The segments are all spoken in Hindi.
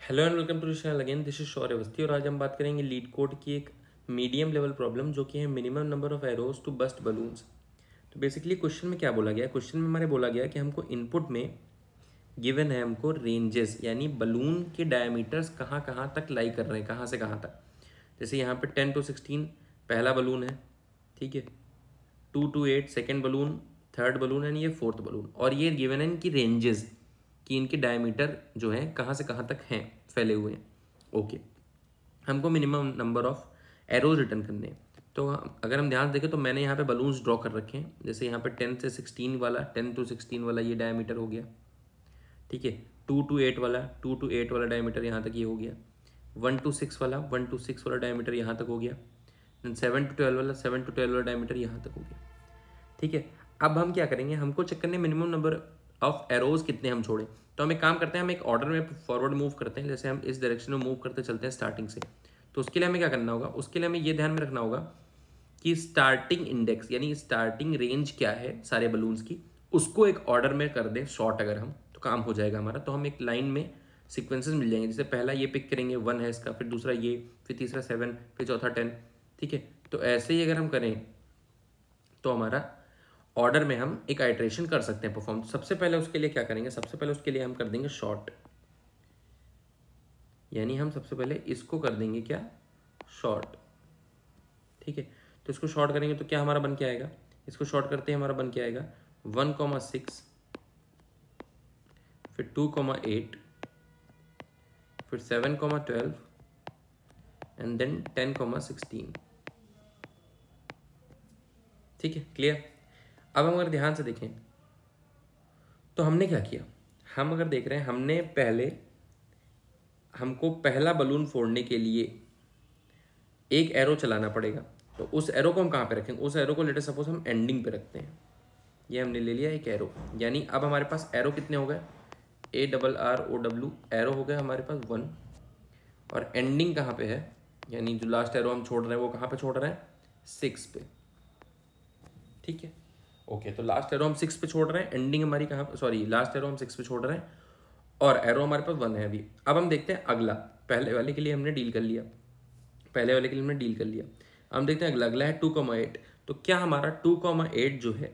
Hello and welcome to channel again, this is Shaurya Awasthi और आज हम बात करेंगे लीड कोड की एक मीडियम लेवल प्रॉब्लम जो कि है minimum number of arrows to bust balloons. तो बेसिकली क्वेश्चन में क्या बोला गया, क्वेश्चन में हमारे बोला गया कि हमको इनपुट में गिवन है हमको रेंजेस यानी बलून के डायमीटर्स कहाँ कहाँ तक लाई कर रहे हैं, कहाँ से कहाँ तक। जैसे यहाँ पे 10 to 16 पहला बलून है, ठीक है, 2 to 8 second balloon, third balloon and ये फोर्थ बलून, और ये गिवन है इनकी रेंजेस कि इनके डायमीटर जो है कहाँ से कहाँ तक हैं, फैले हुए हैं। ओके, हमको minimum number of arrows return करने हैं। तो अगर हम ध्यान देखें तो मैंने यहाँ पे बलून्स ड्रॉ कर रखे हैं। जैसे यहाँ पे 10 से 16 वाला, 10 to 16 वाला ये डायमीटर हो गया, ठीक है। 2 to 8 वाला, 2 to 8 वाला डायमीटर यहाँ तक ये हो गया। 1 to 6 वाला, 1 to 6 वाला डायमीटर यहाँ तक हो गया। 7 to 12 वाला, 7 to 12 वाला डायमीटर यहाँ तक हो गया, ठीक है। अब हम क्या करेंगे, हमको चेक करने मिनिमम नंबर ऑफ एरोज कितने हम छोड़ें। तो हम एक काम करते हैं, हम एक ऑर्डर में फॉरवर्ड मूव करते हैं। जैसे हम इस डायरेक्शन में मूव करते चलते हैं स्टार्टिंग से, तो उसके लिए हमें क्या करना होगा, उसके लिए हमें ये ध्यान में रखना होगा कि स्टार्टिंग इंडेक्स यानी स्टार्टिंग रेंज क्या है सारे बलून्स की, उसको एक ऑर्डर में कर दें शॉर्ट अगर हम, तो काम हो जाएगा हमारा। तो हम एक लाइन में सीक्वेंसेस मिल जाएंगे। जैसे पहला ये पिक करेंगे 1 है इसका, फिर दूसरा ये, फिर तीसरा 7, फिर चौथा 10, ठीक है। तो ऐसे ही अगर हम करें तो हमारा ऑर्डर में हम एक आइट्रेशन कर सकते हैं परफॉर्म। सबसे पहले उसके लिए क्या करेंगे, सबसे पहले उसके लिए हम कर देंगे शॉर्ट, यानी हम सबसे पहले इसको कर देंगे क्या, शॉर्ट, ठीक है। तो इसको शॉर्ट करेंगे तो क्या हमारा बन के आएगा, इसको शॉर्ट करते हैं हमारा बन के आएगा 1,6, फिर 2,8, फिर 7,12 एंड देन 10,16, ठीक है, क्लियर। अब हम अगर ध्यान से देखें तो हमने क्या किया, हम अगर देख रहे हैं हमने पहले, हमको पहला बलून फोड़ने के लिए एक एरो चलाना पड़ेगा। तो उस एरो को हम कहाँ पे रखेंगे, उस एरो को लेटर सपोज हम एंडिंग पे रखते हैं। ये हमने ले लिया एक एरो, यानी अब हमारे पास एरो कितने हो गए, ARROW एरो हो गया हमारे पास 1, और एंडिंग कहाँ पे है, यानी जो लास्ट एरो हम छोड़ रहे हैं वो कहाँ पे छोड़ रहे हैं, 6 पे, ठीक है। ओके, तो लास्ट एरो हम 6 पे छोड़ रहे हैं, एंडिंग हमारी कहाँ, सॉरी लास्ट एरो हम 6 पे छोड़ रहे हैं और एरो हमारे पास 1 है अभी। अब हम देखते हैं अगला, पहले वाले के लिए हमने डील कर लिया, पहले वाले के लिए हमने डील कर लिया। हम देखते हैं अगला, अगला है 2,8। तो क्या हमारा 2,8 जो है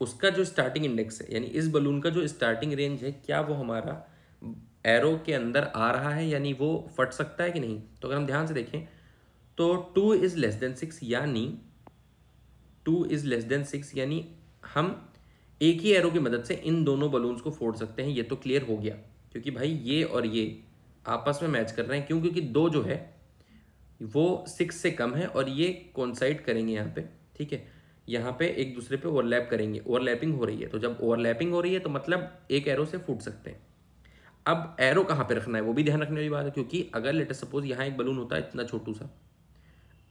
उसका जो स्टार्टिंग इंडेक्स है, यानी इस बलून का जो स्टार्टिंग रेंज है, क्या वो हमारा एरो के अंदर आ रहा है, यानी वो फट सकता है कि नहीं। तो अगर हम ध्यान से देखें तो 2 इज लेस देन 6, यानी 2 इज लेस देन 6, यानी हम एक ही एरो की मदद से इन दोनों बलून्स को फोड़ सकते हैं। ये तो क्लियर हो गया, क्योंकि भाई ये और ये आपस में मैच कर रहे हैं। क्यों, क्योंकि दो जो है वो 6 से कम है और ये कोइंसाइड करेंगे यहाँ पे, ठीक है, यहाँ पे एक दूसरे पे ओवरलैप करेंगे, ओवरलैपिंग हो रही है। तो जब ओवरलैपिंग हो रही है तो मतलब एक एरो से फूट सकते हैं। अब एरो कहाँ पे रखना है वो भी ध्यान रखने वाली बात है, क्योंकि अगर लेटर सपोज यहाँ एक बलून होता है इतना छोटू सा,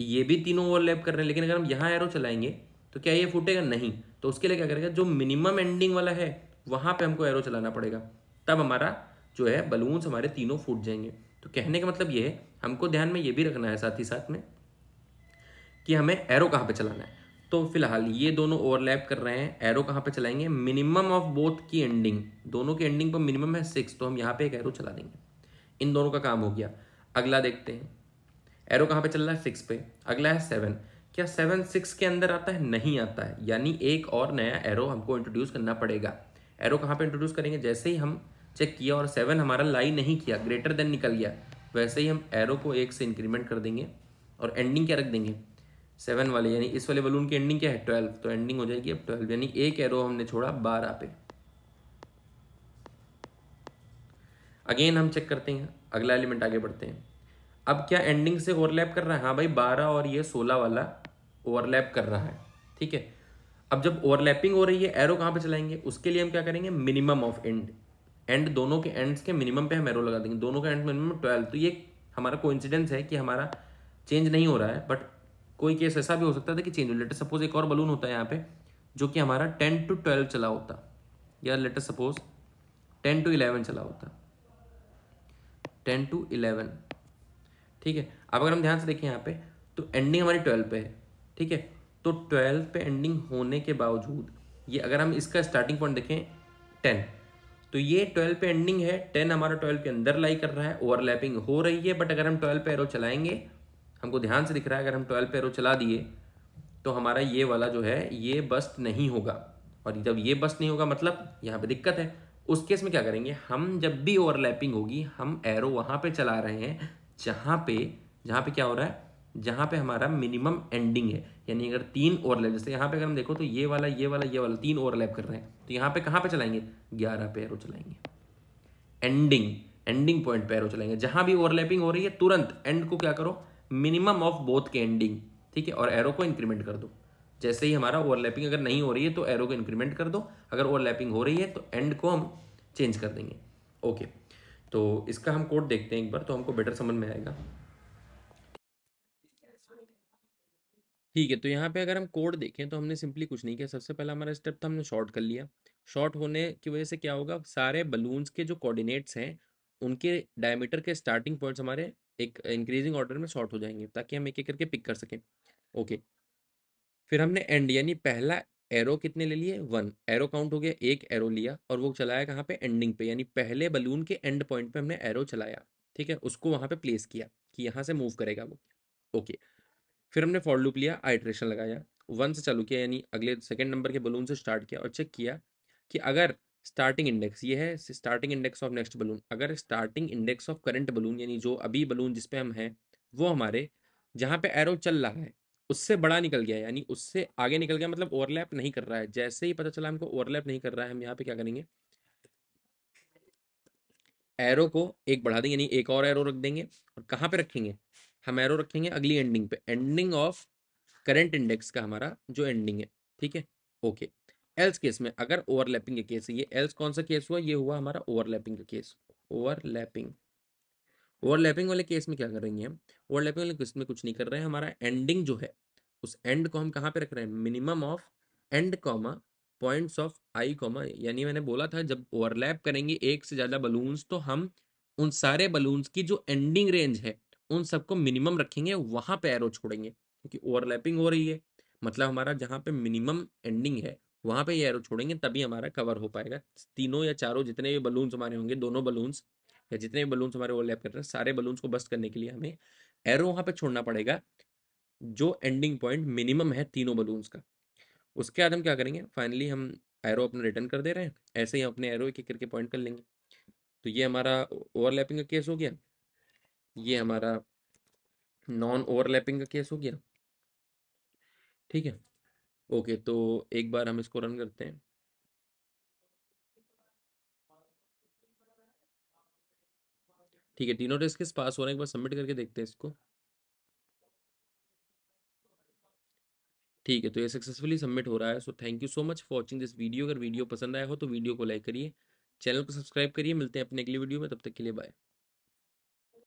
ये भी तीनों ओवरलैप कर रहे हैं, लेकिन अगर हम यहाँ एरो चलाएंगे तो क्या ये फूटेगा, नहीं। तो उसके लिए क्या करेगा, जो मिनिमम एंडिंग वाला है वहां पे हमको एरो चलाना पड़ेगा, तब हमारा जो है बलून्स हमारे तीनों फूट जाएंगे। तो कहने का मतलब ये है, हमको ध्यान में ये भी रखना है साथ ही साथ में कि हमें एरो कहाँ पे चलाना है। तो फिलहाल ये दोनों ओवरलैप कर रहे हैं, एरो कहाँ पे चलाएंगे, मिनिमम ऑफ बोथ की एंडिंग, दोनों की एंडिंग पर मिनिमम है 6, तो हम यहाँ पे एक एरो चला देंगे। इन दोनों का काम हो गया। अगला देखते हैं, एरो कहाँ पे चल रहा है, 6 पे। अगला है 7, क्या 7 6 के अंदर आता है, नहीं आता है, यानी एक और नया एरो हमको इंट्रोड्यूस करना पड़ेगा। एरो कहाँ पे इंट्रोड्यूस करेंगे, जैसे ही हम चेक किया और 7 हमारा लाई नहीं किया, ग्रेटर देन निकल गया, वैसे ही हम एरो को 1 से इंक्रीमेंट कर देंगे और एंडिंग क्या रख देंगे, 7 वाले, यानी इस वाले बलून की एंडिंग क्या है, 12, तो एंडिंग हो जाएगी अब 12, यानी एक एरो हमने छोड़ा 12 पे। अगेन हम चेक करते हैं, अगला एलिमेंट आगे बढ़ते हैं। अब क्या एंडिंग से ओवरलैप कर रहा है, हाँ भाई 12 और ये 16 वाला ओवरलैप कर रहा है, ठीक है। अब जब ओवरलैपिंग हो रही है, एरो कहाँ पे चलाएंगे, उसके लिए हम क्या करेंगे, मिनिमम ऑफ एंड, एंड दोनों के एंड्स के मिनिमम पे हम एरो लगा देंगे, दोनों के एंड मिनिमम 12। तो ये हमारा कोइंसिडेंस है कि हमारा चेंज नहीं हो रहा है, बट कोई केस ऐसा भी हो सकता था कि चेंज हो। लेटर सपोज एक और बलून होता है यहाँ पे जो कि हमारा 10 to 12 चला होता, या लेटर सपोज 10 to 11 चला होता, 10 to 11, ठीक है। अब अगर हम ध्यान से देखें यहाँ पे तो एंडिंग हमारी 12 पे है, ठीक है। तो 12 पे एंडिंग होने के बावजूद ये, अगर हम इसका स्टार्टिंग पॉइंट देखें 10, तो ये 12 पे एंडिंग है, 10 हमारा 12 के अंदर लाई कर रहा है, ओवरलैपिंग हो रही है, बट अगर हम 12 पे एरो चलाएंगे, हमको ध्यान से दिख रहा है अगर हम 12 पे एरो चला दिए तो हमारा ये वाला जो है ये बस्ट नहीं होगा। और जब ये बस्ट नहीं होगा मतलब यहाँ पे दिक्कत है। उस केस में क्या करेंगे, हम जब भी ओवरलैपिंग होगी हम एरो वहाँ पे चला रहे हैं जहाँ पे क्या हो रहा है, जहाँ पे हमारा मिनिमम एंडिंग है। यानी अगर 3 ओवरलैप, जैसे यहाँ पे अगर हम देखो तो ये वाला ये वाला ये वाला 3 ओवरलैप कर रहे हैं, तो यहाँ पे कहाँ पे चलाएंगे, 11 पे एरो चलाएंगे। एंडिंग एंडिंग पॉइंट पे एरो चलाएंगे। जहां भी ओवरलैपिंग हो रही है तुरंत एंड को क्या करो, मिनिमम ऑफ बोथ के एंडिंग, ठीक है, और एरो को इंक्रीमेंट कर दो। जैसे ही हमारा ओवरलैपिंग अगर नहीं हो रही है तो एरो को इंक्रीमेंट कर दो, अगर ओवरलैपिंग हो रही है तो एंड को हम चेंज कर देंगे। ओके, तो इसका हम कोड देखते हैं एक बार, तो हमको बेटर समझ में आएगा। ठीक है, तो यहाँ पे अगर हम कोड देखें तो हमने सिंपली कुछ नहीं किया। सबसे पहला हमारा स्टेप था, हमने शॉर्ट कर लिया। शॉर्ट होने की वजह से क्या होगा, सारे बलून्स के जो कोऑर्डिनेट्स हैं उनके डायमीटर के स्टार्टिंग पॉइंट्स हमारे एक इंक्रीजिंग ऑर्डर में शॉर्ट हो जाएंगे, ताकि हम एक एक करके पिक कर सकें। ओके, फिर हमने एंड यानी पहला एरो कितने ले लिए, 1 एरो काउंट हो गया, एक एरो लिया और वो चलाया कहाँ पे, एंडिंग पे, यानी पहले बलून के एंड पॉइंट पे हमने एरो चलाया। ठीक है, उसको वहाँ पे प्लेस किया कि यहाँ से मूव करेगा वो। ओके, फिर हमने फॉर लूप लिया, आइट्रेशन लगाया, 1 से चालू किया, यानी अगले सेकंड नंबर के बलून से स्टार्ट किया और चेक किया कि अगर स्टार्टिंग इंडेक्स ये है, starting index of next balloon, अगर starting index of current balloon यानी जो अभी बलून जिस पे हम हैं वो हमारे जहाँ पे एरो चल रहा है उससे बड़ा निकल गया है, यानी उससे आगे निकल गया, मतलब ओवरलैप नहीं कर रहा है। जैसे ही पता चला हमको ओवरलैप नहीं कर रहा है, हम यहाँ पे क्या करेंगे, एरो को एक बढ़ा देंगे, यानी एक और एरो रख देंगे। और कहाँ पे रखेंगे, हम एरो रखेंगे अगली एंडिंग पे, एंडिंग ऑफ करंट इंडेक्स का हमारा जो एंडिंग है। ठीक है, ओके। एल्स केस में, अगर ओवरलैपिंग के केस है, ये एल्स कौन सा केस हुआ, ये हुआ हमारा ओवरलैपिंग का केस। ओवरलैपिंग ओवरलैपिंग वाले केस में क्या करेंगे हम, ओवरलैपिंग वाले केस में कुछ नहीं कर रहे हैं, हमारा एंडिंग जो है उस एंड को हम कहाँ पे रख रहे हैं, minimum of and comma points of I comma, यानी मैंने बोला था जब ओवरलैप करेंगे एक से ज़्यादा बलून्स तो हम उन सारे बलून्स की जो एंडिंग रेंज है उन सबको मिनिमम रखेंगे, वहाँ पे एरो छोड़ेंगे, क्योंकि ओवरलैपिंग हो रही है, मतलब हमारा जहाँ पे मिनिमम एंडिंग है वहाँ पे ये एरो छोड़ेंगे, तभी हमारा कवर हो पाएगा। तीनों या चारों जितने भी बलून्स हमारे होंगे, दोनों बलून्स या जितने भी बलून्स हमारे ओवरलैप कर रहे हैं, सारे बलून्स को बस्ट करने के लिए हमें एरो वहाँ पे छोड़ना पड़ेगा जो एंडिंग पॉइंट मिनिमम है तीनों बलून्स का। उसके बाद हम क्या करेंगे, फाइनली हम एरो अपना रिटर्न कर दे रहे हैं, ऐसे ही हम अपने एरो एक एक करके पॉइंट कर लेंगे। तो ये हमारा ओवरलैपिंग का केस हो गया, ये हमारा नॉन ओवरलैपिंग का केस हो गया। ठीक है, ओके, तो एक बार हम इसको रन करते हैं। ठीक है, तीनों टेस्ट केस पास हो रहे हैं, एक बार सबमिट करके देखते हैं इसको। ठीक है, तो ये सक्सेसफुली सबमिट हो रहा है। So thank you so much for watching this video. अगर वीडियो पसंद आया हो तो वीडियो को लाइक करिए, चैनल को सब्सक्राइब करिए। मिलते हैं अपने अगली वीडियो में, तब तक के लिए बाय।